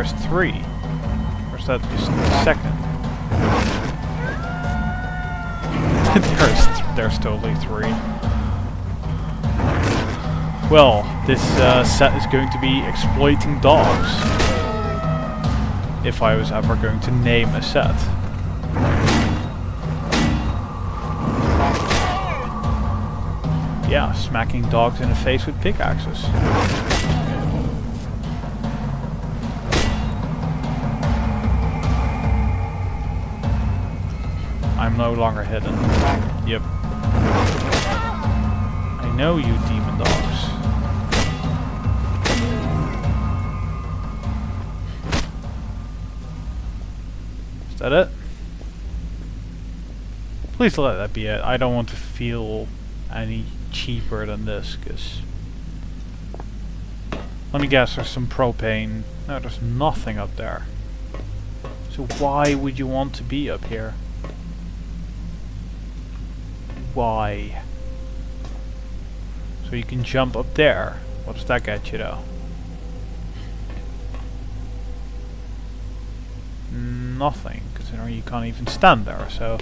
there's 3. Or is that just the second? there's totally 3. Well, this set is going to be exploiting dogs. If I was ever going to name a set. Yeah, smacking dogs in the face with pickaxes. I'm no longer hidden. Yep. I know you demon dogs. Is that it? Please let that be it. I don't want to feel any cheaper than this, because... Let me guess, there's some propane. No, there's nothing up there. So why would you want to be up here? Why? So you can jump up there. What does that get you though? Nothing, considering you can't even stand there, so...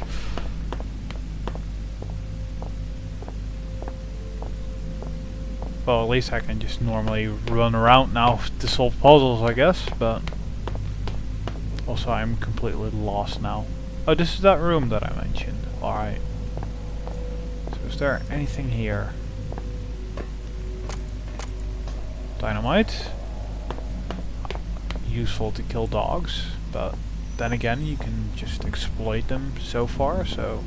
Well, at least I can just normally run around now to solve puzzles, I guess, but... Also, I'm completely lost now. Oh, this is that room that I mentioned. Alright. So, is there anything here? Dynamite. Useful to kill dogs, but then again, you can just exploit them so far, so...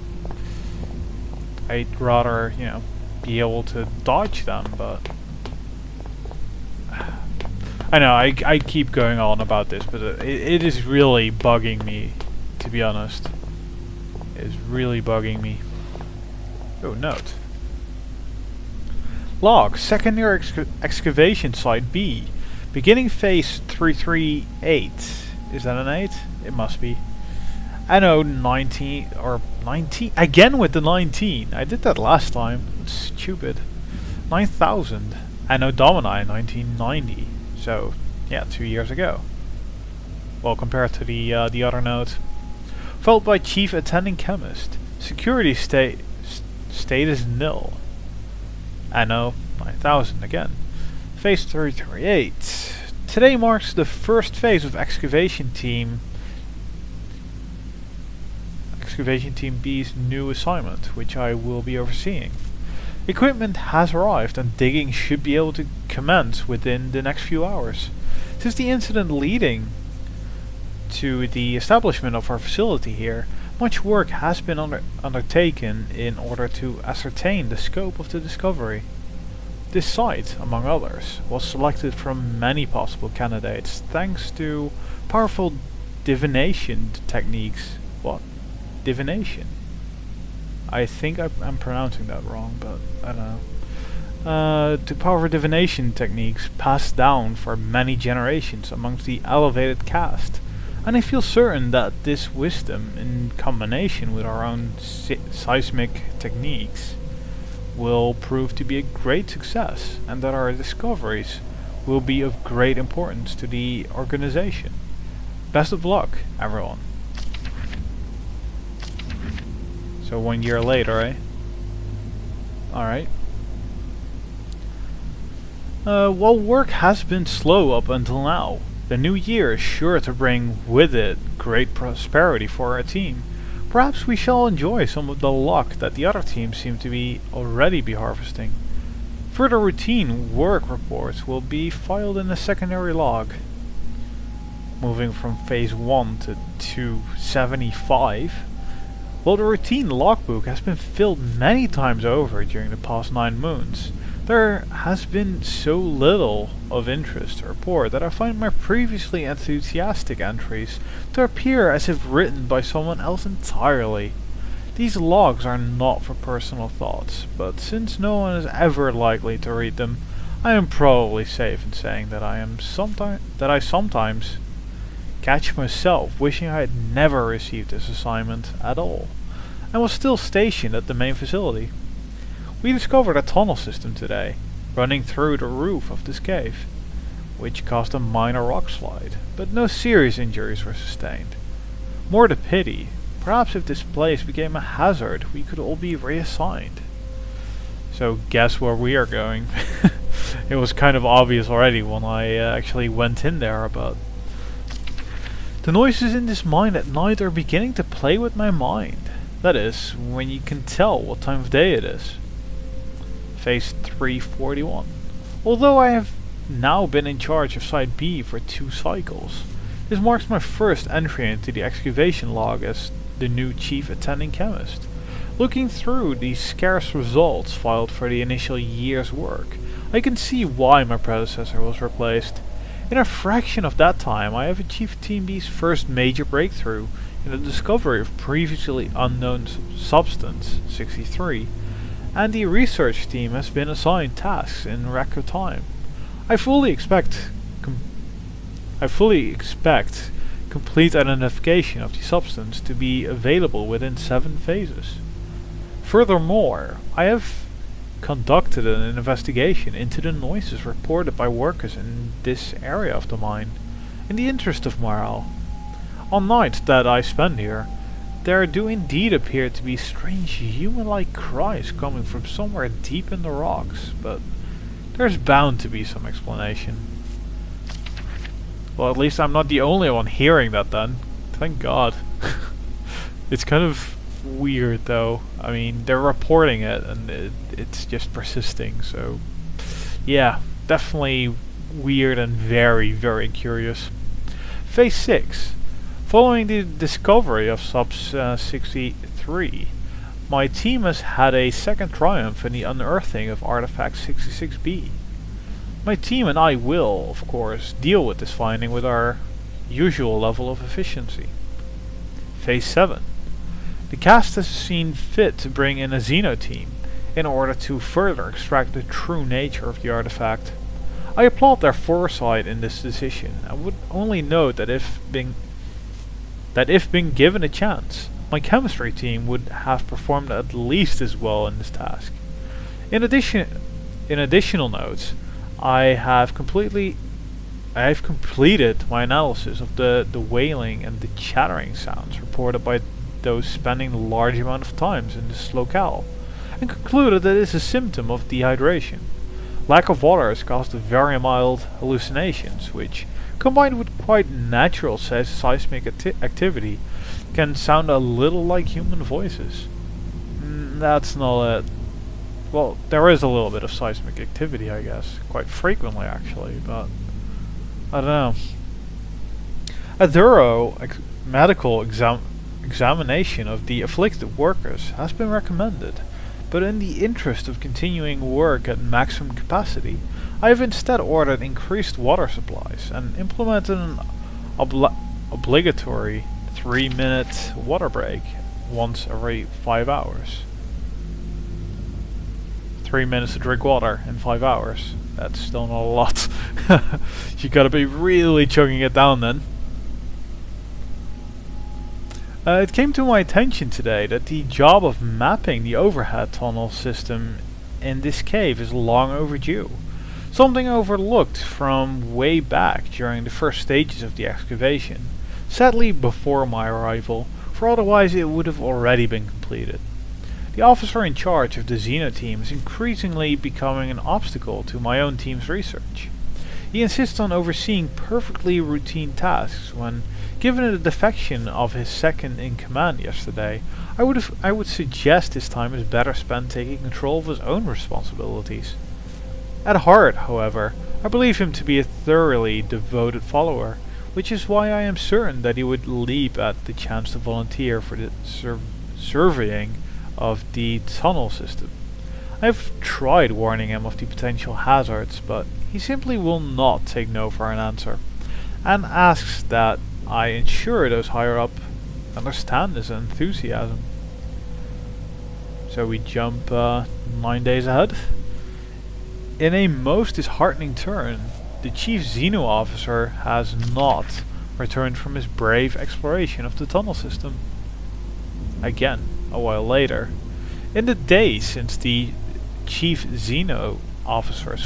I'd rather, you know, be able to dodge them, but... I know, I keep going on about this, but it is really bugging me, to be honest. It is really bugging me. Oh, note. Log, secondary excavation site B. Beginning phase 338. Is that an 8? It must be. I know 19, or 19, again with the 19. I did that last time. It's stupid. 9,000. Anno Domini 1990. So, yeah, 2 years ago. Well, compared to the other note. Followed by Chief Attending Chemist. Security status nil. Anno 9000 again. Phase 338. Today marks the first phase of Excavation Team B's new assignment, which I will be overseeing. Equipment has arrived and digging should be able to commence within the next few hours. Since the incident leading to the establishment of our facility here, much work has been undertaken in order to ascertain the scope of the discovery. This site, among others, was selected from many possible candidates thanks to powerful divination techniques. What? Divination? I think I'm pronouncing that wrong, but I don't know. To powerful divination techniques passed down for many generations amongst the elevated caste. And I feel certain that this wisdom, in combination with our own seismic techniques, will prove to be a great success, and that our discoveries will be of great importance to the organization. Best of luck, everyone. So 1 year later, eh? Alright. While work has been slow up until now, the new year is sure to bring with it great prosperity for our team. Perhaps we shall enjoy some of the luck that the other teams seem to be already harvesting. Further routine work reports will be filed in a secondary log. Moving from phase 1 to 275. While the routine logbook has been filled many times over during the past 9 moons, there has been so little of interest to report that I find my previously enthusiastic entries to appear as if written by someone else entirely. These logs are not for personal thoughts, but since no one is ever likely to read them, I am probably safe in saying that I sometimes catch myself wishing I had never received this assignment at all, and was still stationed at the main facility. We discovered a tunnel system today, running through the roof of this cave. which caused a minor rock slide, but no serious injuries were sustained. More the pity, perhaps if this place became a hazard, we could all be reassigned. So guess where we are going. It was kind of obvious already when I actually went in there, but the noises in this mine at night are beginning to play with my mind. That is, when you can tell what time of day it is. Phase 341. Although I have now been in charge of Site B for 2 cycles, this marks my first entry into the excavation log as the new chief attending chemist. Looking through the scarce results filed for the initial year's work, I can see why my predecessor was replaced. In a fraction of that time, I have achieved Team B's first major breakthrough in the discovery of previously unknown substance, 63, and the research team has been assigned tasks in record time. I fully expect complete identification of the substance to be available within 7 phases. Furthermore, I have conducted an investigation into the noises reported by workers in this area of the mine, in the interest of morale. On nights that I spend here, there do indeed appear to be strange human-like cries coming from somewhere deep in the rocks, but there's bound to be some explanation. Well, at least I'm not the only one hearing that then. Thank God. It's kind of weird though. I mean, they're reporting it and it's just persisting, so yeah, definitely weird and very, very curious. Phase 6. Following the discovery of Sub-63, my team has had a second triumph in the unearthing of Artifact 66B. My team and I will, of course, deal with this finding with our usual level of efficiency. Phase 7. The cast has seen fit to bring in a Xeno team in order to further extract the true nature of the artifact. I applaud their foresight in this decision and would only note that if being given a chance, my chemistry team would have performed at least as well in this task. In additional notes, I have completed my analysis of the wailing and the chattering sounds reported by those spending a large amount of time in this locale, and concluded that it is a symptom of dehydration. Lack of water has caused very mild hallucinations, which, combined with quite natural seismic activity, can sound a little like human voices. That's not it. Well, there is a little bit of seismic activity, I guess, quite frequently actually, but I don't know. A thorough medical examination of the afflicted workers has been recommended, but in the interest of continuing work at maximum capacity, I have instead ordered increased water supplies and implemented an obligatory 3-minute water break once every 5 hours. 3 minutes to drink water in 5 hours. That's still not a lot. You gotta be really chugging it down then. It came to my attention today that the job of mapping the overhead tunnel system in this cave is long overdue. Something overlooked from way back during the first stages of the excavation. Sadly before my arrival, for otherwise it would have already been completed. The officer in charge of the Xeno team is increasingly becoming an obstacle to my own team's research. He insists on overseeing perfectly routine tasks when, given the defection of his second in command yesterday, I would suggest his time is better spent taking control of his own responsibilities. At heart, however, I believe him to be a thoroughly devoted follower, which is why I am certain that he would leap at the chance to volunteer for the surveying of the tunnel system. I have tried warning him of the potential hazards, but he simply will not take no for an answer, and asks that I ensure those higher up understand his enthusiasm. So we jump 9 days ahead. In a most disheartening turn, the chief Xeno officer has not returned from his brave exploration of the tunnel system. Again, a while later, in the days since the chief Xeno officer's